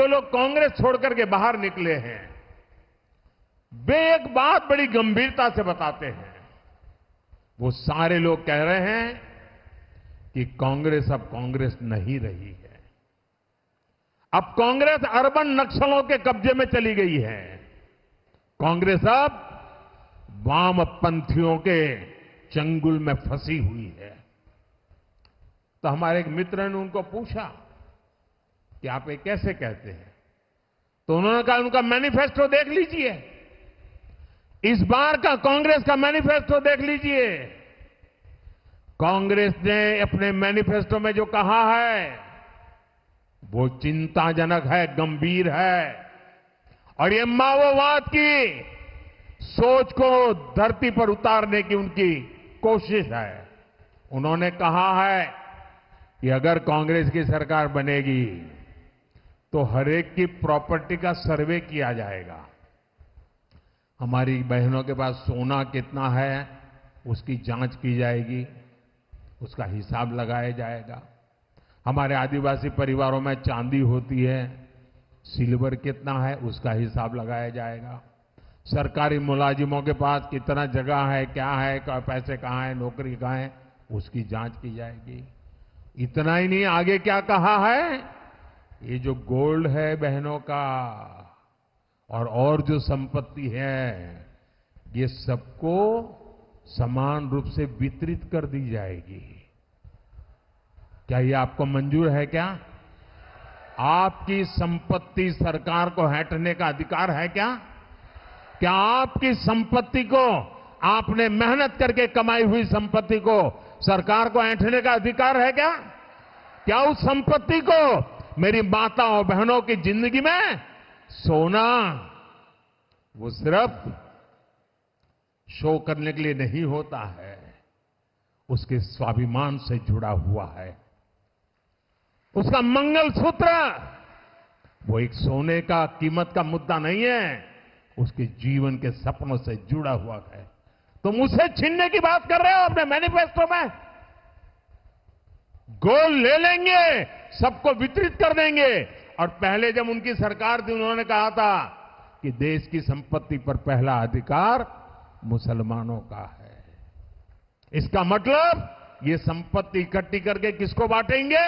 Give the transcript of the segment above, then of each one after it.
जो लोग कांग्रेस छोड़कर के बाहर निकले हैं, वे एक बात बड़ी गंभीरता से बताते हैं। वो सारे लोग कह रहे हैं कि कांग्रेस अब कांग्रेस नहीं रही है। अब कांग्रेस अर्बन नक्सलों के कब्जे में चली गई है। कांग्रेस अब वामपंथियों के चंगुल में फंसी हुई है। तो हमारे एक मित्र ने उनको पूछा कि आप ये कैसे कहते हैं? तो उन्होंने कहा उनका मैनिफेस्टो देख लीजिए, इस बार का कांग्रेस का मैनिफेस्टो देख लीजिए। कांग्रेस ने अपने मैनिफेस्टो में जो कहा है वो चिंताजनक है, गंभीर है, और ये माओवाद की सोच को धरती पर उतारने की उनकी कोशिश है। उन्होंने कहा है कि अगर कांग्रेस की सरकार बनेगी तो हरेक की प्रॉपर्टी का सर्वे किया जाएगा। हमारी बहनों के पास सोना कितना है उसकी जांच की जाएगी, उसका हिसाब लगाया जाएगा। हमारे आदिवासी परिवारों में चांदी होती है, सिल्वर कितना है उसका हिसाब लगाया जाएगा। सरकारी मुलाजिमों के पास कितना जगह है, क्या है, पैसे कहां है, नौकरी कहां है, उसकी जांच की जाएगी। इतना ही नहीं, आगे क्या कहा है, ये जो गोल्ड है बहनों का और जो संपत्ति है ये सबको समान रूप से वितरित कर दी जाएगी। क्या ये आपको मंजूर है? क्या आपकी संपत्ति सरकार को हटने का अधिकार है? क्या आपकी संपत्ति को, आपने मेहनत करके कमाई हुई संपत्ति को सरकार को ऐंठने का अधिकार है? क्या उस संपत्ति को मेरी माताओं बहनों की जिंदगी में सोना वो सिर्फ शो करने के लिए नहीं होता है, उसके स्वाभिमान से जुड़ा हुआ है। उसका मंगलसूत्र वो एक सोने का कीमत का मुद्दा नहीं है, उसके जीवन के सपनों से जुड़ा हुआ है। तुम उसे छीनने की बात कर रहे हो अपने मैनिफेस्टो में। गोल्ड ले लेंगे, सबको वितरित कर देंगे। और पहले जब उनकी सरकार थी उन्होंने कहा था कि देश की संपत्ति पर पहला अधिकार मुसलमानों का है। इसका मतलब ये संपत्ति इकट्ठी करके किसको बांटेंगे?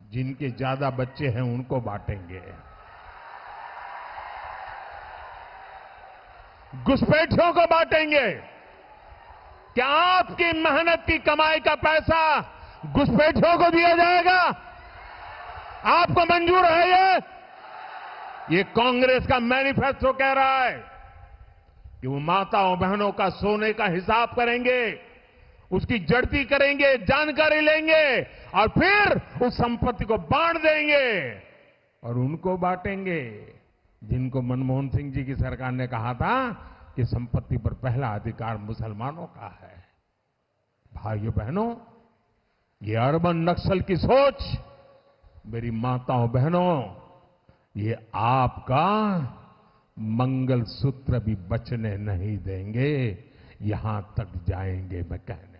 जिनके ज्यादा बच्चे हैं उनको बांटेंगे। घुसपैठियों को बांटेंगे। क्या आपकी मेहनत की कमाई का पैसा घुसपैठियों को दिया जाएगा? आपको मंजूर है? ये कांग्रेस का मैनिफेस्टो कह रहा है कि वो माताओं बहनों का सोने का हिसाब करेंगे, उसकी जड़ती करेंगे, जानकारी लेंगे और फिर उस संपत्ति को बांट देंगे। और उनको बांटेंगे जिनको मनमोहन सिंह जी की सरकार ने कहा था कि संपत्ति पर पहला अधिकार मुसलमानों का है। भाइयों बहनों, ये अर्बन नक्सल की सोच, मेरी माताओं बहनों, ये आपका मंगलसूत्र भी बचने नहीं देंगे, यहां तक जाएंगे मैं कहना।